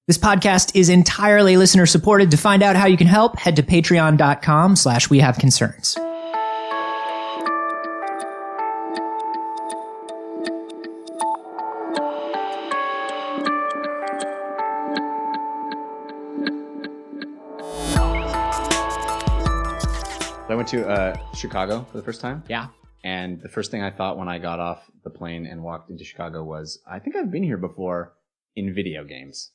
This podcast is entirely listener supported. To find out how you can help, head to patreon.com/wehaveconcerns. I went to Chicago for the first time. Yeah. And the first thing I thought when I got off the plane and walked into Chicago was, I think I've been here before in video games.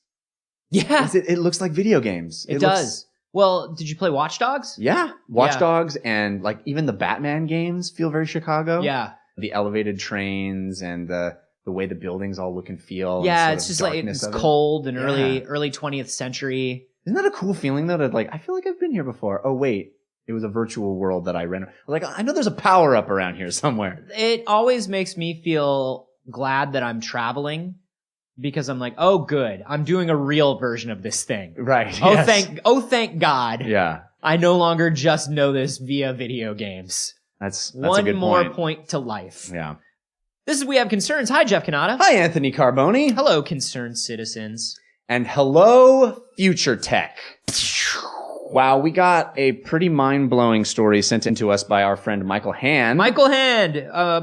Yeah. It looks like video games. It does. Well, did you play Watch Dogs? Yeah. Watch Dogs and like even the Batman games feel very Chicago. Yeah. The elevated trains and the way the buildings all look and feel. Yeah, and it's just like it's cold and early 20th century. Isn't that a cool feeling though? That like I feel like I've been here before. Oh wait. It was a virtual world that I ran. Like, I know there's a power up around here somewhere. It always makes me feel glad that I'm traveling because I'm like, oh, good. I'm doing a real version of this thing. Right. Oh, yes. thank God. Yeah. I no longer just know this via video games. That's one a good more point to life. Yeah. This is We Have Concerns. Hi, Jeff Cannata. Hi, Anthony Carboni. Hello, concerned citizens. And hello, future tech. Wow, we got a pretty mind-blowing story sent in to us by our friend Michael Hand. Michael Hand.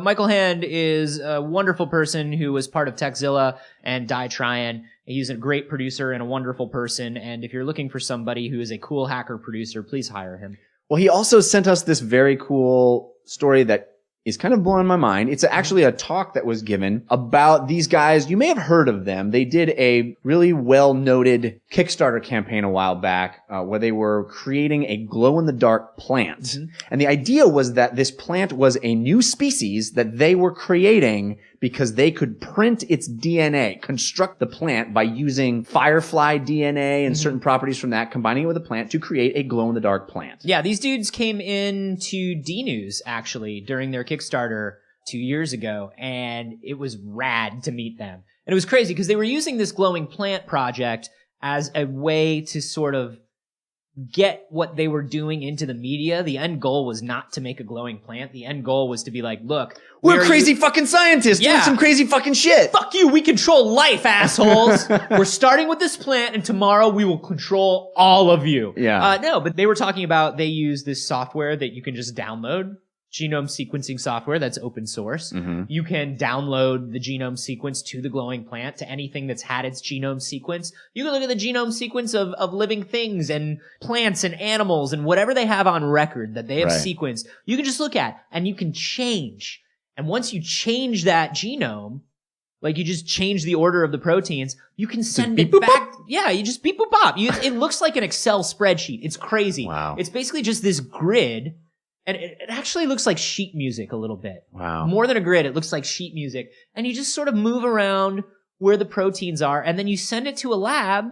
Michael Hand is a wonderful person who was part of Techzilla and Die Tryin'. He's a great producer and a wonderful person. And if you're looking for somebody who is a cool hacker producer, please hire him. Well, he also sent us this very cool story that is kind of blowing my mind. It's actually a talk that was given about these guys. You may have heard of them. They did a really well-noted Kickstarter campaign a while back where they were creating a glow-in-the-dark plant. Mm-hmm. And the idea was that this plant was a new species that they were creating because they could print its DNA, construct the plant by using firefly DNA and certain properties from that, combining it with a plant to create a glow-in-the-dark plant. Yeah, these dudes came into D-News, actually, during their Kickstarter 2 years ago, and it was rad to meet them. And it was crazy because they were using this glowing plant project as a way to sort of get what they were doing into the media. The end goal was not to make a glowing plant. The end goal was to be like, look, we're crazy fucking scientists doing some crazy fucking shit. Fuck you. We control life, assholes. We're starting with this plant and tomorrow we will control all of you. Yeah. No, but they were talking about they use this software that you can just download. Genome sequencing software that's open source. Mm-hmm. You can download the genome sequence to the glowing plant, to anything that's had its genome sequence. You can look at the genome sequence of living things and plants and animals and whatever they have on record that they have sequenced. You can just look at and you can change. And once you change that genome, like you just change the order of the proteins, you can send it back. Boop. Yeah, you just beep boop pop. It looks like an Excel spreadsheet. It's crazy. Wow. It's basically just this grid. And it actually looks like sheet music a little bit. Wow. More than a grid, it looks like sheet music. And you just sort of move around where the proteins are, and then you send it to a lab.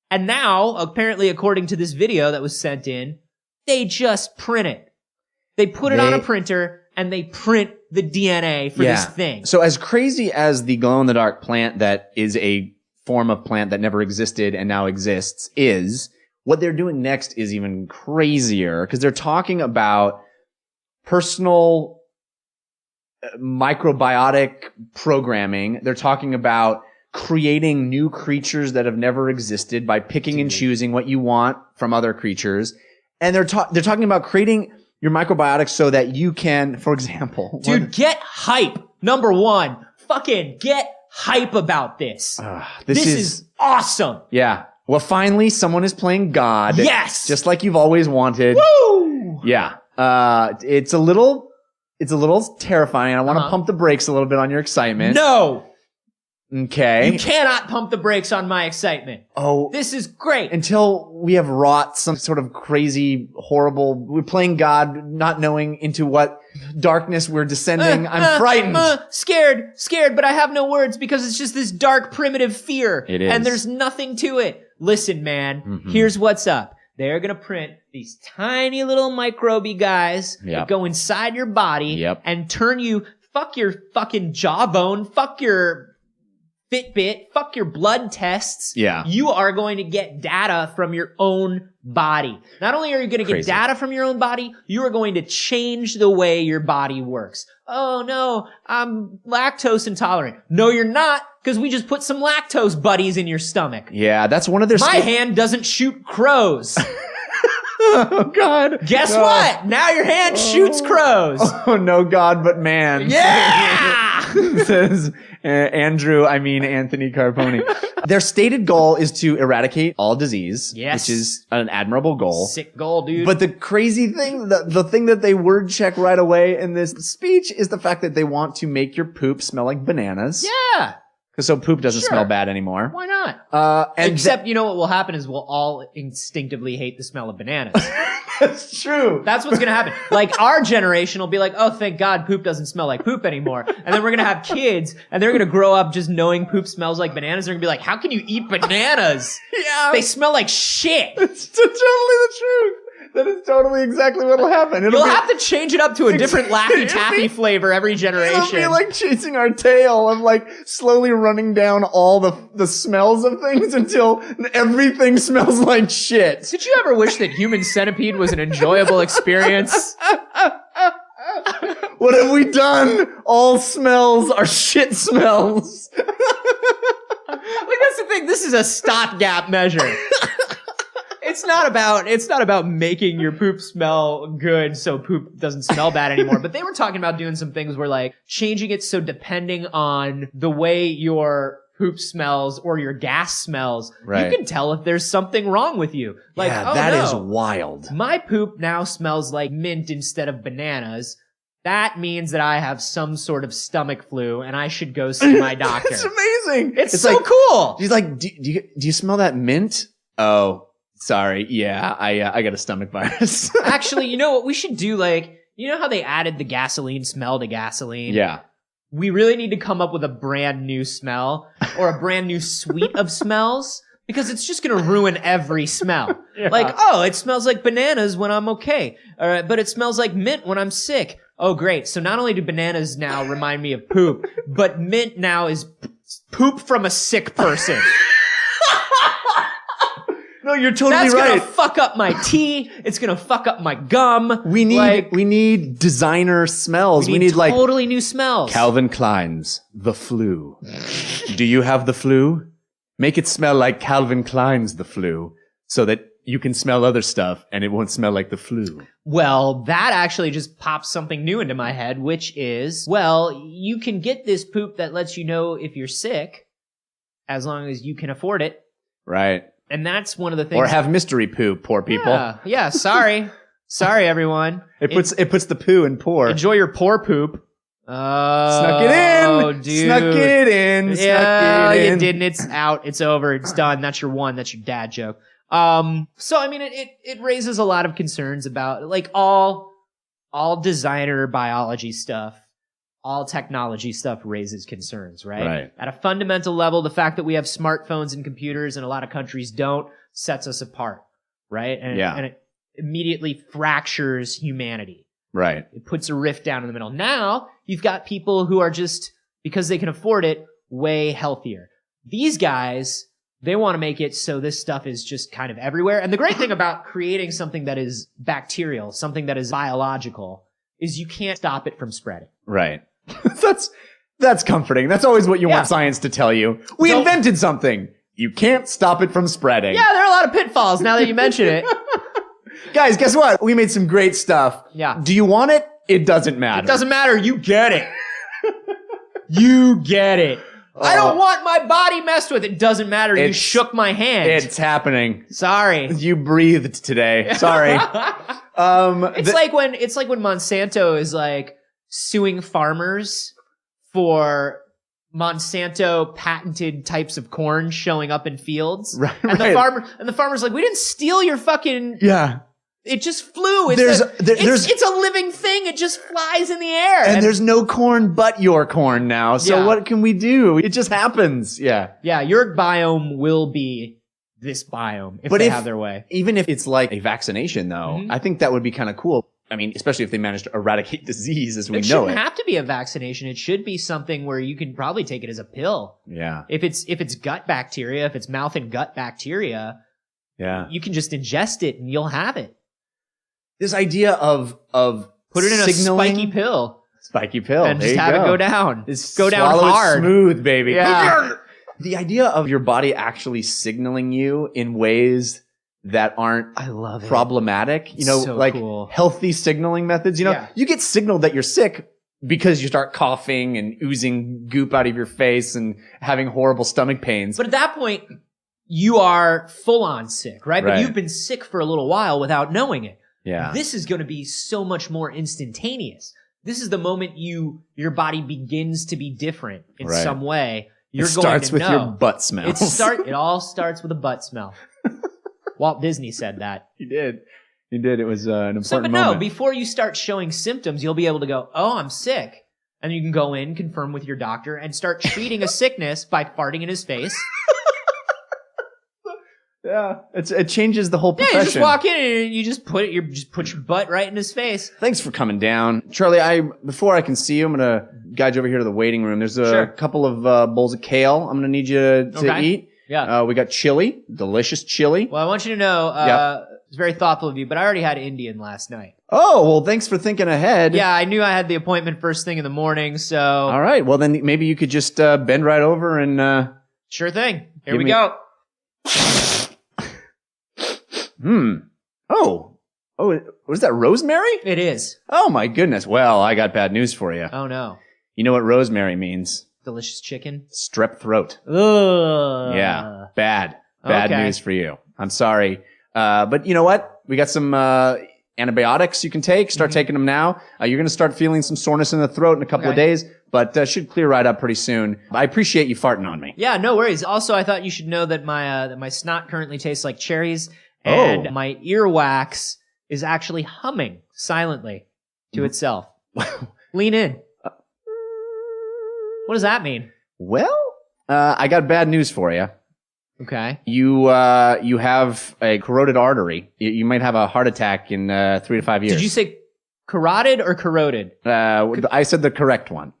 And now, apparently, according to this video that was sent in, they just print it. They put it on a printer, and they print the DNA for this thing. So as crazy as the glow-in-the-dark plant that is a form of plant that never existed and now exists is, what they're doing next is even crazier because they're talking about personal microbiotic programming. They're talking about creating new creatures that have never existed by picking and choosing what you want from other creatures. And they're talking about creating your microbiotics so that you can, for example... Dude, get hype. Number one. Fucking get hype about this. This is awesome. Yeah. Well, finally, someone is playing God. Yes! Just like you've always wanted. Woo! Yeah. It's a little terrifying. I want to pump the brakes a little bit on your excitement. No! Okay. You cannot pump the brakes on my excitement. Oh. This is great. Until we have wrought some sort of crazy, horrible, we're playing God, not knowing into what darkness we're descending. I'm frightened. Scared, but I have no words because it's just this dark, primitive fear. It is. And there's nothing to it. Listen, man, here's what's up. They're going to print these tiny little microbe guys that go inside your body and turn you, fuck your fucking jawbone, fuck your Fitbit, fuck your blood tests. Yeah. You are going to get data from your own body. Not only are you going to get data from your own body, you are going to change the way your body works. Oh no, I'm lactose intolerant. No, you're not, because we just put some lactose buddies in your stomach. Yeah, that's one of their... My hand doesn't shoot crows. Oh, God. Guess what? Now your hand shoots crows. Oh, no God but man. Yeah! Says Anthony Carponi. Their stated goal is to eradicate all disease, yes, which is an admirable goal. Sick goal, dude. But the crazy thing, the thing that they word check right away in this speech is the fact that they want to make your poop smell like bananas. Yeah. Because so poop doesn't smell bad anymore. Why not? Except, you know what will happen is we'll all instinctively hate the smell of bananas. That's true. That's what's going to happen. Like, our generation will be like, oh, thank God poop doesn't smell like poop anymore. And then we're going to have kids, and they're going to grow up just knowing poop smells like bananas. They're going to be like, how can you eat bananas? Yeah. They smell like shit. It's totally the truth. That is totally exactly what will happen. You'll have to change it up to a different Laffy Taffy flavor every generation. It'll be like chasing our tail of like slowly running down all the smells of things until everything smells like shit. Did you ever wish that Human Centipede was an enjoyable experience? What have we done? All smells are shit smells. Like, that's the thing. This is a stopgap measure. It's not about making your poop smell good so poop doesn't smell bad anymore. But they were talking about doing some things where like changing it so depending on the way your poop smells or your gas smells, right, you can tell if there's something wrong with you. Like, yeah, oh, that no, is wild. My poop now smells like mint instead of bananas. That means that I have some sort of stomach flu and I should go see my doctor. It's amazing. It's so like, cool. He's like, do you smell that mint? Oh, sorry. Yeah, I got a stomach virus. Actually, you know what we should do? Like, you know how they added the gasoline smell to gasoline? Yeah. We really need to come up with a brand new smell or a brand new suite of smells because it's just going to ruin every smell. Yeah. Like, oh, it smells like bananas when I'm okay. But it smells like mint when I'm sick. Oh, great. So not only do bananas now remind me of poop, but mint now is poop from a sick person. No, you're totally right. That's right. gonna fuck up my tea. It's gonna fuck up my gum. We need designer smells. We need like totally new smells. Calvin Klein's The Flu. Do you have the flu? Make it smell like Calvin Klein's The Flu so that you can smell other stuff and it won't smell like the flu. Well, that actually just pops something new into my head, which is, well, you can get this poop that lets you know if you're sick as long as you can afford it. Right. And that's one of the things. Or have mystery poo, poor people. Yeah, sorry. Sorry, everyone. It puts the poo in poor. Enjoy your poor poop. Snuck it in. Dude. Snuck it in. Yeah, snuck it in. You didn't. It's out. It's over. It's done. That's your one. That's your dad joke. So I mean, it raises a lot of concerns about like all designer biology stuff. All technology stuff raises concerns, right? Right. At a fundamental level, the fact that we have smartphones and computers and a lot of countries don't sets us apart, right? And it immediately fractures humanity. Right. It puts a rift down in the middle. Now, you've got people who are just, because they can afford it, way healthier. These guys, they want to make it so this stuff is just kind of everywhere. And the great thing about creating something that is bacterial, something that is biological, is you can't stop it from spreading. Right. That's comforting. That's always what you want science to tell you. We invented something. You can't stop it from spreading. Yeah, there are a lot of pitfalls now that you mention it. Guys, guess what? We made some great stuff. Yeah. Do you want it? It doesn't matter. It doesn't matter. You get it. You get it. I don't want my body messed with. It doesn't matter. You shook my hand. It's happening. Sorry. You breathed today. Sorry. It's like when Monsanto is like suing farmers for Monsanto patented types of corn showing up in fields. Right. And the farmer's like, we didn't steal your fucking It just flew. It's a living thing. It just flies in the air. And there's no corn but your corn now. So what can we do? It just happens. Yeah. Yeah, your biome will be this biome if they have their way. Even if it's like a vaccination though, I think that would be kind of cool. I mean, especially if they manage to eradicate disease as we It know shouldn't it. have to be a vaccination. It should be something where you can probably take it as a pill. Yeah. If it's gut bacteria, if it's mouth and gut bacteria, Yeah. you can just ingest it and you'll have it. This idea of Put it in signaling, a spiky pill spiky pill, and there just you have go. it go down. Just Go down swallow it hard. smooth, baby. Yeah. The idea of your body actually signaling you in ways that aren't I love it. problematic, you know, So like cool. healthy signaling methods. You know, Yeah. you get signaled that you're sick because you start coughing and oozing goop out of your face and having horrible stomach pains. But at that point, you are full on sick, right? But Right. you've been sick for a little while without knowing it. Yeah. This is going to be so much more instantaneous. This is the moment your body begins to be different in Right. some way. You're it going starts to with know. your butt smell. It all starts with a butt smell. Walt Disney said that. He did. He did. It was an important But moment. no, before you start showing symptoms, you'll be able to go, oh, I'm sick. And you can go in, confirm with your doctor, and start treating a sickness by farting in his face. Yeah, it changes the whole Yeah, profession. you just walk in and you just put your butt right in his face. Thanks for coming down, Charlie. Before I can see you, I'm gonna guide you over here to the waiting room. There's a Sure. couple of bowls of kale. I'm gonna need you to Okay. eat. Yeah. We got chili, delicious chili. Well, I want you to know, Yep. it's very thoughtful of you, but I already had Indian last night. Oh, well, thanks for thinking ahead. Yeah, I knew I had the appointment first thing in the morning, so All right. Well, then maybe you could just bend right over and. sure thing. Here Give we me- go. Oh, was that rosemary? It is. Oh my goodness. Well, I got bad news for you. Oh no. You know what rosemary means? Delicious chicken. Strep throat. Ugh. Yeah. Bad Okay. news for you. I'm sorry. But you know what? We got some antibiotics you can take. Start taking them now. You're going to start feeling some soreness in the throat in a couple of Okay. days, but should clear right up pretty soon. I appreciate you farting on me. Yeah, no worries. Also, I thought you should know that my snot currently tastes like cherries, and Oh. my earwax is actually humming silently to itself. Lean in. What does that mean? Well, I got bad news for you. Okay. You have a carotid artery. You might have a heart attack in 3 to 5 years. Did you say carotid or corroded? I said the correct one.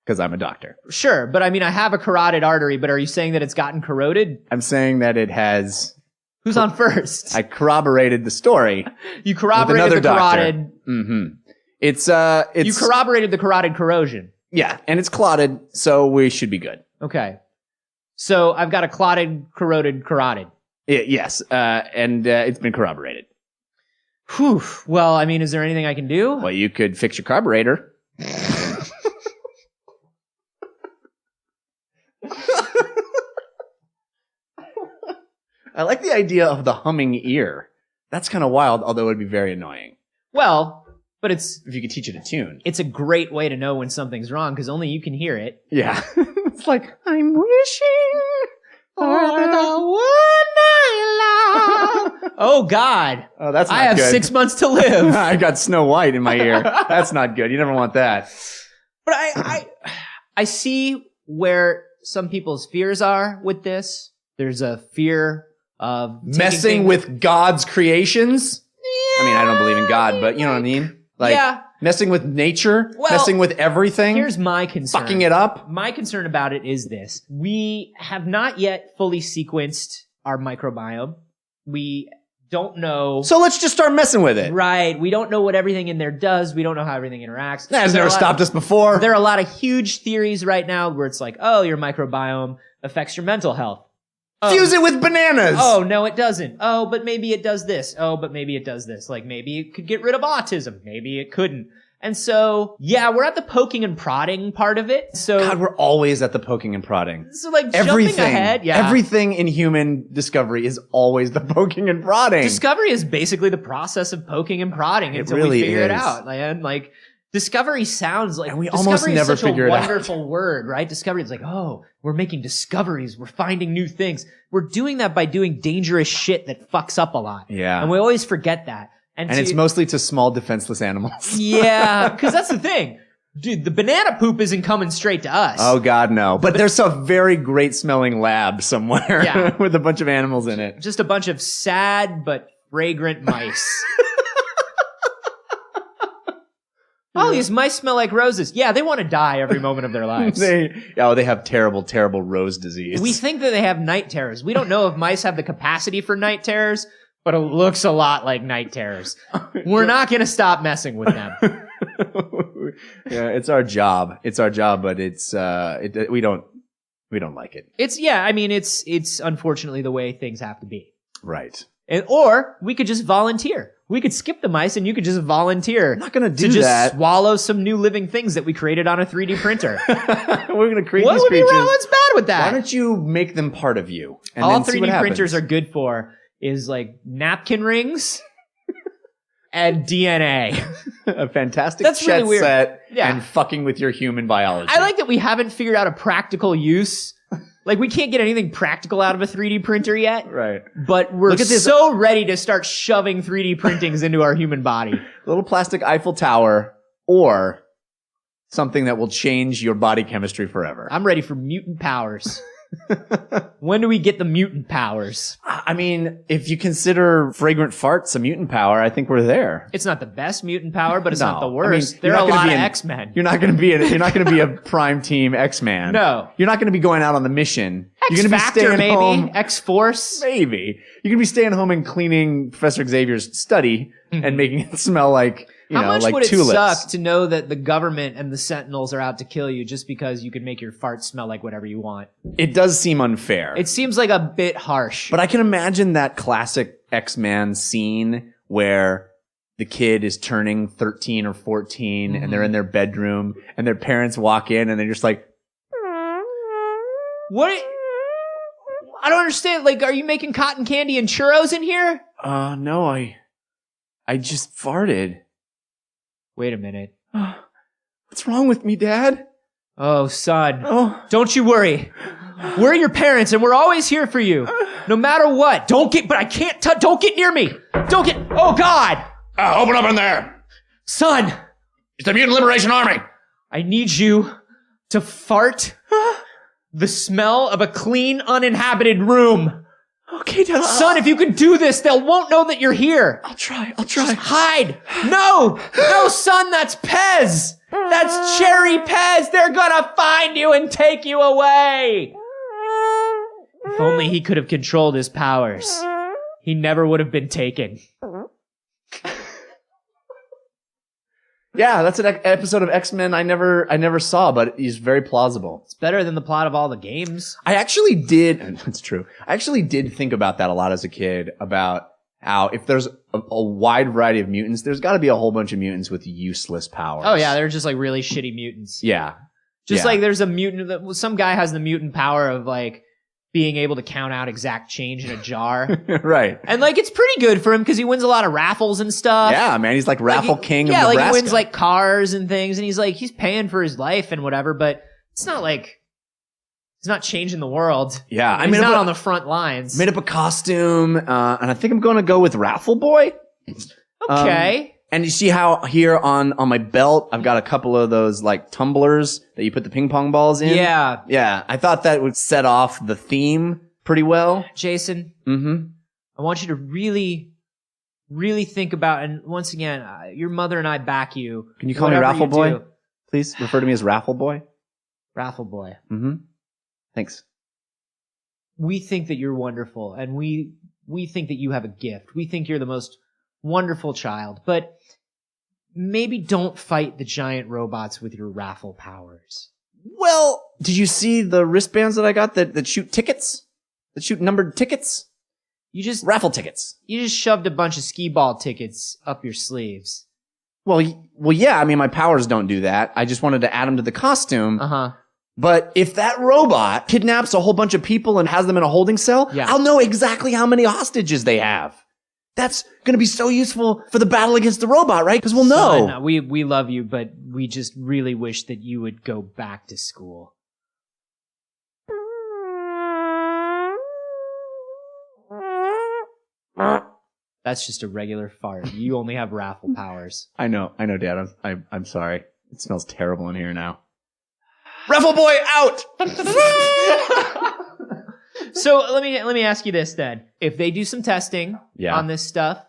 Because I'm a doctor. Sure, but I mean, I have a carotid artery, but are you saying that it's gotten corroded? I'm saying that it has. Who's on first? I corroborated the story. You corroborated another the doctor. carotid. Mm-hmm. It's You corroborated the carotid corrosion. yeah, and it's clotted, so we should be good. Okay. So I've got a clotted, corroded carotid. Yes, and it's been corroborated. Whew. Well, I mean, is there anything I can do? Well, you could fix your carburetor. I like the idea of the humming ear. That's kind of wild, although it would be very annoying Well, but it's if you could teach it a tune. a great way to know when something's wrong because only you can hear it. Yeah, it's like I'm wishing For the one I love. Oh God. Oh, that's not I have good. 6 months to live. I got Snow White in my ear. That's not good. You never want that. But I see where some people's fears are with this. There's a fear of taking Messing things- with God's creations. I mean, I don't believe in God, but you know what I mean? Like, Yeah. messing with nature, Well, messing with everything, Here's my concern. fucking it up. My concern about it is this. We have not yet fully sequenced our microbiome. We don't know. So let's just start messing with it. Right. We don't know what everything in there does. We don't know how everything interacts. That has There are never a lot- stopped us before. There are a lot of huge theories right now where it's like, oh, your microbiome affects your mental health. Oh, Fuse it with bananas. Oh, no, it doesn't. Oh, but maybe it does this. Oh, but maybe it does this. Like maybe it could get rid of autism. Maybe it couldn't. And so, yeah, we're at the poking and prodding part of it. So, God, we're always at the poking and prodding. so like Everything, jumping ahead. Yeah. everything in human discovery is always the poking and prodding. Discovery is basically the process of poking and prodding It until really we figure it is. out. And like discovery sounds like And we discovery almost is never such figure a it out. wonderful word, right? Discovery is like, oh, we're making discoveries, we're finding new things. We're doing that by doing dangerous shit that fucks up a lot. Yeah. And we always forget that. And it's mostly to small defenseless animals. yeah, because that's the thing. Dude, the banana poop isn't coming straight to us. Oh God, no. But there's a very great smelling lab somewhere Yeah. with a bunch of animals in it. Just a bunch of sad but fragrant mice. Oh, these mice smell like roses. Yeah, they want to die every moment of their lives. They have terrible, terrible rose disease. We think that they have night terrors. We don't know if mice have the capacity for night terrors, but it looks a lot like night terrors. We're not going to stop messing with them. Yeah, it's our job. It's our job, but we don't like it. It's unfortunately the way things have to be. Right. Or we could just volunteer. We could skip the mice and you could just volunteer. I'm not going to do just that. Swallow some new living things that we created on a 3D printer. We're going to create what these would creatures. be wrong? What's bad with that? Why don't you make them part of you? And all then see 3D what happens. printers are good for is like napkin rings and DNA. A fantastic That's chet really weird. set Yeah. and fucking with your human biology. I like that we haven't figured out a practical use. Like, we can't get anything practical out of a 3D printer yet. Right. But we're Look at this. so ready to start shoving 3D printings into our human body. Little plastic Eiffel Tower or something that will change your body chemistry forever. I'm ready for mutant powers. When do we get the mutant powers? I mean, if you consider fragrant farts a mutant power, I think we're there. It's not the best mutant power, but it's not the No. worst. I mean, there you're are a not gonna lot be of an- X-Men. You're not going to be a prime team X-Man. No. You're not going to be going out on the mission. You're going to be X-Factor, staying maybe. home. X-Force. Maybe. You're going to be staying home and cleaning Professor Xavier's study and making it smell like, How much like would it tulips. suck to know that the government and the Sentinels are out to kill you just because you can make your farts smell like whatever you want? It does seem unfair. It seems like a bit harsh. But I can imagine that classic X-Man scene where the kid is turning 13 or 14 and they're in their bedroom and their parents walk in and they're just like, What? I don't understand. Like, are you making cotton candy and churros in here? no, I just farted. Wait a minute. What's wrong with me, Dad? Oh, son. Oh, Don't you worry. We're your parents and we're always here for you. No matter what. Don't get near me. Oh God. open up in there. Son, It's the Mutant Liberation Army. I need you to fart the smell of a clean, uninhabited room. Okay, Dad. Son, if you can do this, they won't know that you're here. I'll try. Just hide. No, son, that's Pez. That's Cherry Pez. They're gonna find you and take you away. If only he could have controlled his powers, he never would have been taken. Yeah, that's an episode of X-Men I never saw, but he's very plausible. It's better than the plot of all the games. I actually did, and that's true. I actually did think about that a lot as a kid, about how if there's a wide variety of mutants, there's got to be a whole bunch of mutants with useless powers. Oh yeah, they're just like really shitty mutants. Yeah. Just Yeah. like there's a mutant that some guy has the mutant power of like being able to count out exact change in a jar. Right. And like it's pretty good for him because he wins a lot of raffles and stuff. Yeah, man, he's like raffle king of Yeah, Nebraska. like he wins like cars and things, and he's paying for his life and whatever, but it's not like he's not changing the world. Yeah, I He's mean, not on the front lines. made up a costume, and I think I'm going to go with Raffle Boy. Okay. And you see how here on my belt, I've got a couple of those like tumblers that you put the ping pong balls in. Yeah. Yeah, I thought that would set off the theme pretty well. Jason, Mm-hmm. I want you to really, really think about, and once again, your mother and I back you. Can you call me Whatever Raffle you Boy? do. Please refer to me as Raffle Boy. Raffle Boy. Mm-hmm. Thanks. We think that you're wonderful, and we think that you have a gift. We think you're the most wonderful child, but maybe don't fight the giant robots with your raffle powers. Well, did you see the wristbands that I got that shoot tickets? That shoot numbered tickets? You just Tickets. shoved a bunch of skee ball tickets up your sleeves. Well, yeah. I mean, my powers don't do that. I just wanted to add them to the costume. Uh-huh. But if that robot kidnaps a whole bunch of people and has them in a holding cell, Yeah. I'll know exactly how many hostages they have. That's going to be so useful for the battle against the robot, right? Because we'll know. Son, we love you, but we just really wish that you would go back to school. That's just a regular fart. You only have raffle powers. I know, Dad. I'm sorry. It smells terrible in here now. Raffle Boy out! So let me ask you this then. If they do some testing Yeah. on this stuff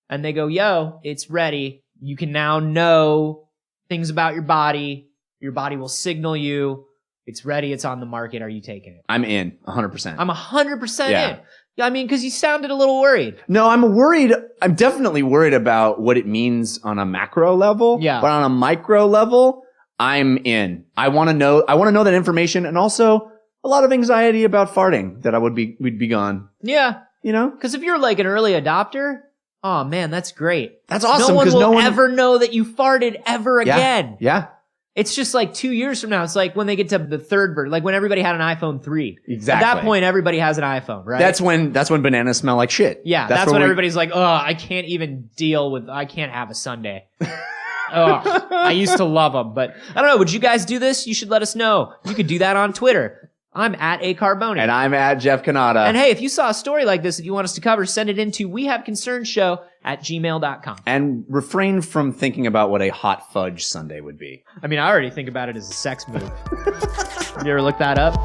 and they go, yo, it's ready, you can now know things about your body. Your body will signal you. It's ready. It's on the market. Are you taking it? I'm in 100%. I'm 100% Yeah. in. Yeah, I mean, because you sounded a little worried. No, I'm worried. I'm definitely worried about what it means on a macro level. Yeah. But on a micro level, I'm in. I want to know that information, and also a lot of anxiety about farting that we'd be gone. Yeah. You know? Because if you're like an early adopter, oh man, that's great. That's awesome. No one because will ever know that you farted ever again. Yeah. It's just like 2 years from now. It's like when they get to the third version, like when everybody had an iPhone 3. Exactly. At that point, everybody has an iPhone, right? That's when bananas smell like shit. Yeah, that's when everybody's like, oh, I can't have a Sunday. Oh, I used to love them, but I don't know. Would you guys do this? You should let us know. You could do that on Twitter. I'm at A Carboni. And I'm at Jeff Canada. And hey, if you saw a story like this that you want us to cover, send it into wehaveconcernsshow@gmail.com. And refrain from thinking about what a hot fudge sundae would be. I mean, I already think about it as a sex move. You ever look that up?